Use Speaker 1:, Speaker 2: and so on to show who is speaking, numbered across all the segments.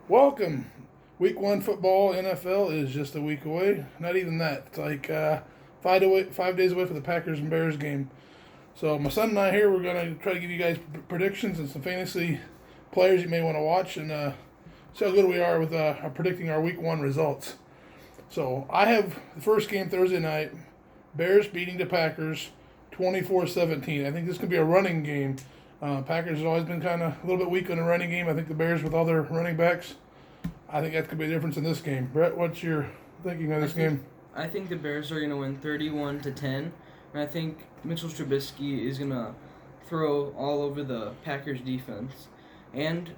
Speaker 1: Welcome. Week 1 football, NFL, is just a week away. Not even that. It's like 5 days away for the Packers and Bears game. So my son and I here, we're going to try to give you guys predictions and some fantasy players you may want to watch and see how good we are with predicting our Week 1 results. So I have the first game Thursday night, Bears beating the Packers 24-17. I think this could be a running game. Packers have always been kind of a little bit weak on the running game. I think the Bears, with all their running backs, I think that could be a difference in this game. Brett, what's your thinking of this game?
Speaker 2: I think the Bears are going to win 31-10, and I think Mitchell Trubisky is going to throw all over the Packers defense. And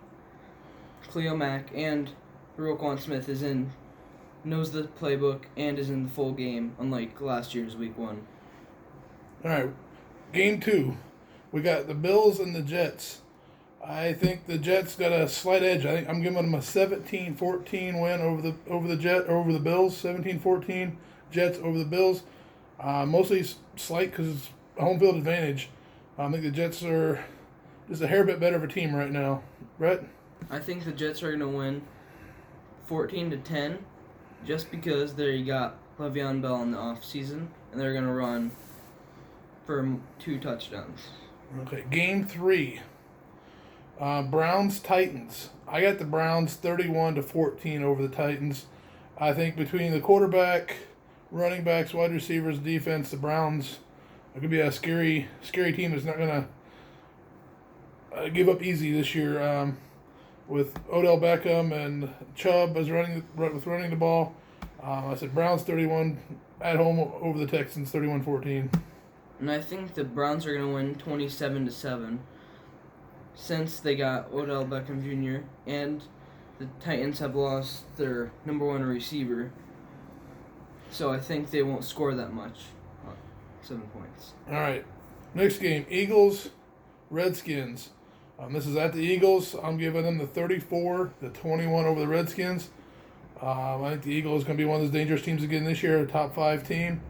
Speaker 2: Cleo Mack and Roquan Smith knows the playbook and is in the full game, unlike last year's Week 1.
Speaker 1: All right, game 2. We got the Bills and the Jets. I think the Jets got a slight edge. I think I'm giving them a 17-14 win over the Bills. 17-14 Jets over the Bills. Mostly slight because it's a home field advantage. I think the Jets are just a hair bit better of a team right now. Brett?
Speaker 2: I think the Jets are going to win 14-10 just because they got Le'Veon Bell in the offseason, and they're going to run for 2 touchdowns.
Speaker 1: Okay, game 3. Browns-Titans. I got the Browns 31-14 over the Titans. I think between the quarterback, running backs, wide receivers, defense, the Browns are going to be a scary team that's not going to give up easy this year. With Odell Beckham and Chubb as running the ball. I said Browns 31 at home over the Texans 31-14.
Speaker 2: And I think the Browns are going to win 27-7 since they got Odell Beckham Jr. and the Titans have lost their number 1 receiver. So I think they won't score that much. 7 points.
Speaker 1: All right. Next game, Eagles, Redskins. This is at the Eagles. I'm giving them the 34-21 over the Redskins. I think the Eagles are going to be one of those dangerous teams again this year, a top 5 team.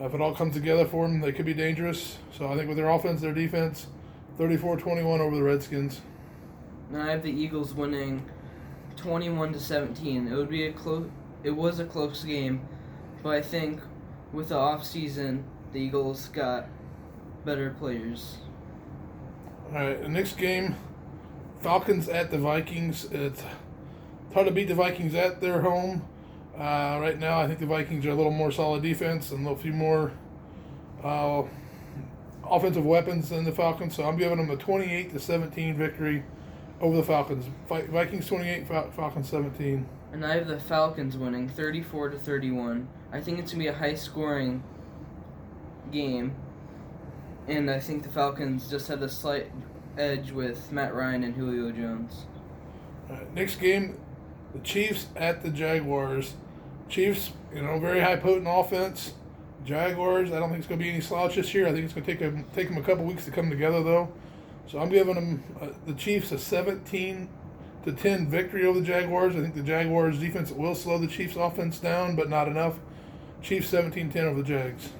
Speaker 1: If it all comes together for them, they could be dangerous. So I think with their offense, their defense, 34-21 over the Redskins.
Speaker 2: And I have the Eagles winning 21-17. It was a close game, but I think with the offseason, the Eagles got better players.
Speaker 1: All right, the next game, Falcons at the Vikings. It's hard to beat the Vikings at their home. Right now, I think the Vikings are a little more solid defense and a few more offensive weapons than the Falcons. So I'm giving them a 28-17 victory over the Falcons. Vikings 28, Falcons 17.
Speaker 2: And I have the Falcons winning 34-31. I think it's going to be a high-scoring game. And I think the Falcons just have a slight edge with Matt Ryan and Julio Jones.
Speaker 1: Next game, the Chiefs at the Jaguars. Chiefs, very high potent offense. Jaguars, I don't think it's going to be any slouch this year. I think it's going to take them a couple weeks to come together, though. So I'm giving them the Chiefs a 17-10 victory over the Jaguars. I think the Jaguars' defense will slow the Chiefs' offense down, but not enough. Chiefs 17-10 over the Jags.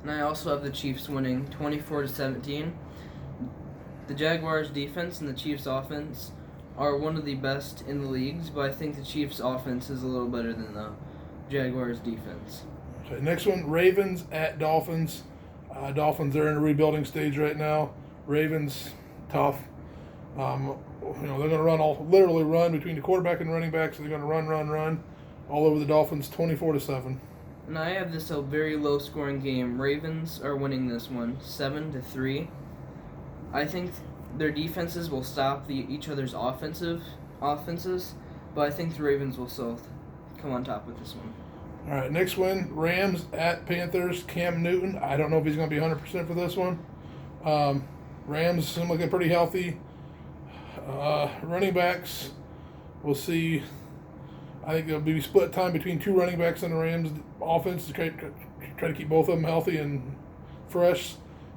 Speaker 2: And I also have the Chiefs winning 24-17. The Jaguars' defense and the Chiefs' offense are one of the best in the leagues, but I think the Chiefs' offense is a little better than the Jaguars' defense.
Speaker 1: Okay, next one, Ravens at Dolphins. Dolphins are in a rebuilding stage right now. Ravens, tough. They're going to literally run between the quarterback and running back, so they're going to run all over the Dolphins, 24-7.
Speaker 2: And I have this a very low-scoring game. Ravens are winning this one, 7-3. I think their defenses will stop each other's offenses, but I think the Ravens will still come on top with this one.
Speaker 1: All right, next one, Rams at Panthers. Cam Newton, I don't know if he's going to be 100% for this one. Rams seem like they're pretty healthy. Running backs, we'll see. I think there'll be split time between 2 running backs on the Rams offense to try to keep both of them healthy and fresh.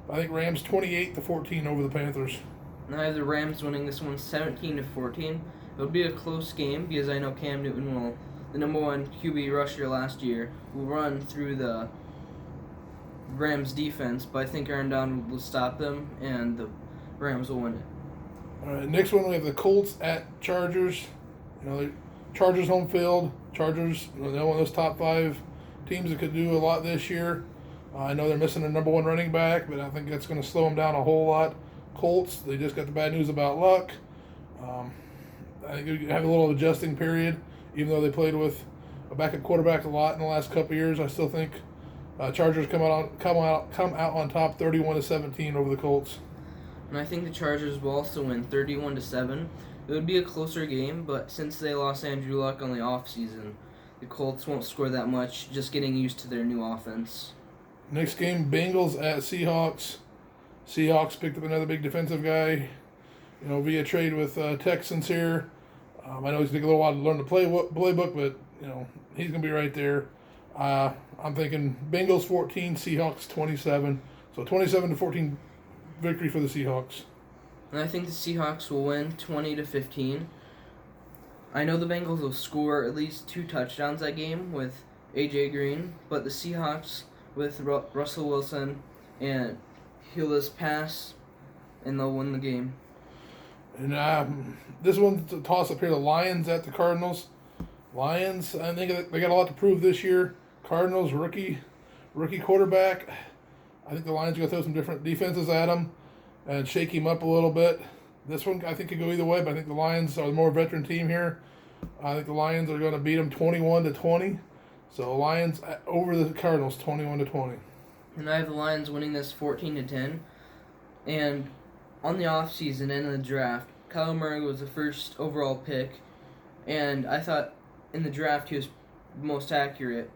Speaker 1: I think Rams 28-14 over the Panthers.
Speaker 2: And I have the Rams winning this one 17-14. It'll be a close game because I know Cam Newton the number 1 QB rusher last year, will run through the Rams defense, but I think Aaron Donald will stop them and the Rams will win it.
Speaker 1: All right, next one we have the Colts at Chargers. Chargers home field. Chargers, they're one of those top 5 teams that could do a lot this year. I know they're missing their number 1 running back, but I think that's going to slow them down a whole lot. Colts, they just got the bad news about Luck. I think they have a little adjusting period, even though they played with a backup quarterback a lot in the last couple of years. I still think Chargers come out on top, 31-17 over the Colts.
Speaker 2: And I think the Chargers will also win 31-7. It would be a closer game, but since they lost Andrew Luck on the offseason, the Colts won't score that much, just getting used to their new offense.
Speaker 1: Next game, Bengals at Seahawks. Seahawks picked up another big defensive guy, via trade with Texans here. I know he's taking a little while to learn the playbook, but, he's going to be right there. I'm thinking Bengals 14, Seahawks 27. So 27-14 victory for the Seahawks.
Speaker 2: And I think the Seahawks will win 20-15. I know the Bengals will score at least 2 touchdowns that game with A.J. Green, but the Seahawks with Russell Wilson, and he'll just pass, and they'll win the game.
Speaker 1: And this one's a toss-up here. The Lions at the Cardinals. Lions, I think they got a lot to prove this year. Cardinals, rookie quarterback. I think the Lions are going to throw some different defenses at him and shake him up a little bit. This one, I think, could go either way, but I think the Lions are the more veteran team here. I think the Lions are going to beat them 21-20. So Lions over the Cardinals, 21-20.
Speaker 2: And I have the Lions winning this 14-10. And on the offseason and in the draft, Kyler Murray was the first overall pick. And I thought in the draft he was most accurate.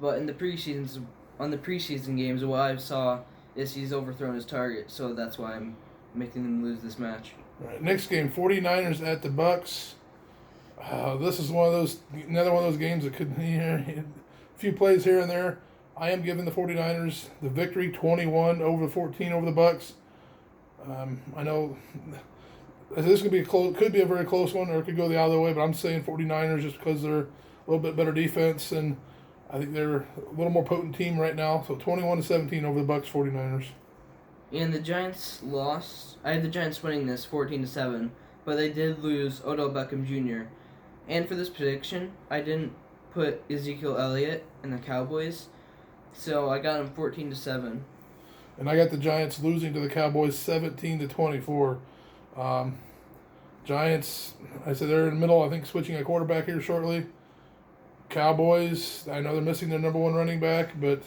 Speaker 2: But in the preseason games, what I saw is he's overthrown his target. So that's why I'm making them lose this match.
Speaker 1: All right, next game, 49ers at the Bucks. This is another one of those games that could, a few plays here and there. I am giving the 49ers the victory, 21-14 over the Bucks. I know this could be a very close one, or it could go the other way, but I'm saying 49ers just because they're a little bit better defense, and I think they're a little more potent team right now. So 21-17 over the Bucks, 49ers.
Speaker 2: And the Giants lost. I had the Giants winning this 14-7, but they did lose Odell Beckham Jr. And for this prediction, I didn't put Ezekiel Elliott in the Cowboys, so I got him 14-7.
Speaker 1: And I got the Giants losing to the Cowboys 17-24. Giants, I said they're in the middle, I think, switching a quarterback here shortly. Cowboys, I know they're missing their number 1 running back, but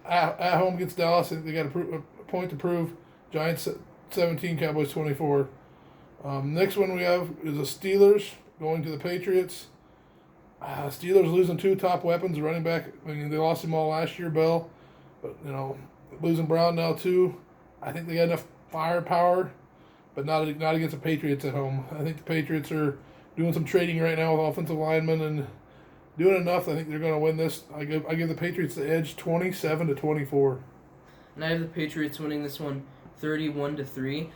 Speaker 1: at home against Dallas, I think they got a point to prove. Giants 17, Cowboys 24. Next one we have is the Steelers going to the Patriots. Steelers losing 2 top weapons, running back. I mean, they lost them all last year, Bell, but losing Brown now too. I think they got enough firepower, but not against the Patriots at home. I think the Patriots are doing some trading right now with offensive linemen and doing enough. I think they're going to win this. I give the Patriots the edge, 27-24.
Speaker 2: And I have the Patriots winning this one 31-3.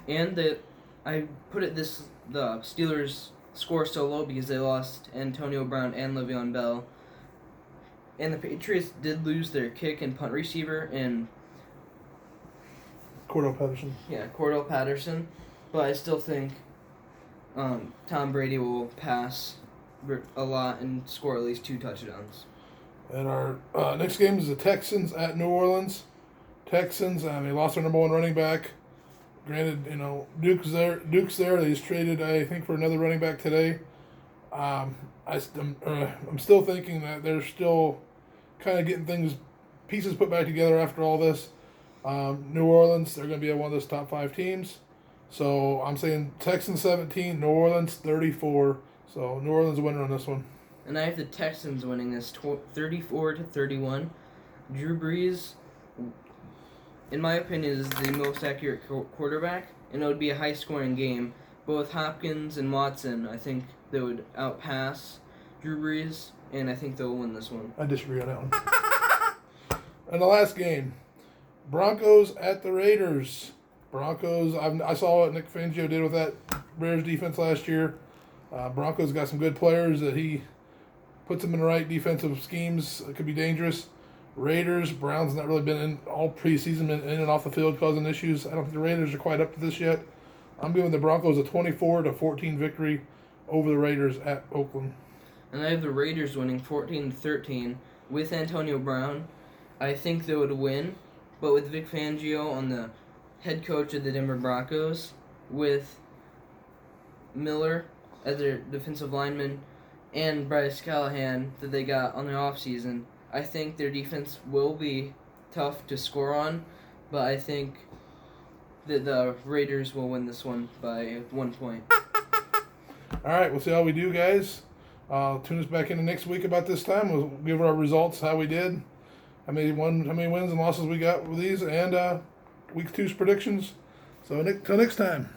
Speaker 2: And I put the Steelers score so low because they lost Antonio Brown and Le'Veon Bell. And the Patriots did lose their kick and punt receiver and
Speaker 1: Cordell Patterson.
Speaker 2: Yeah, Cordell Patterson. But I still think Tom Brady will pass a lot and score at least 2 touchdowns. And
Speaker 1: our next game is the Texans at New Orleans. Texans, they lost their number 1 running back. Granted, Duke's there. They just traded, I think, for another running back today. I'm still thinking that they're still kind of getting pieces put back together after all this. New Orleans, they're going to be one of those top 5 teams. So I'm saying Texans 17, New Orleans 34. So New Orleans winner on this one.
Speaker 2: And I have the Texans winning this 34-31. Drew Brees, in my opinion, is the most accurate quarterback, and it would be a high-scoring game. Both Hopkins and Watson, I think they would outpass Drew Brees, and I think they'll win this one.
Speaker 1: I disagree on that one. And the last game, Broncos at the Raiders. Broncos, I saw what Nick Fangio did with that Bears defense last year. Broncos got some good players that he puts them in the right defensive schemes. It could be dangerous. Raiders, Browns not really been in all preseason, in and off the field causing issues. I don't think the Raiders are quite up to this yet. I'm giving the Broncos a 24-14 victory over the Raiders at Oakland.
Speaker 2: And I have the Raiders winning 14-13 with Antonio Brown. I think they would win, but with Vic Fangio on the head coach of the Denver Broncos, with Miller as their defensive lineman, and Bryce Callahan that they got on the offseason, I think their defense will be tough to score on, but I think that the Raiders will win this one by 1 point.
Speaker 1: All right, we'll see how we do, guys. Tune us back in next week about this time. We'll give our results, how we did, how many wins and losses we got with these, and week 2's predictions. So until next time.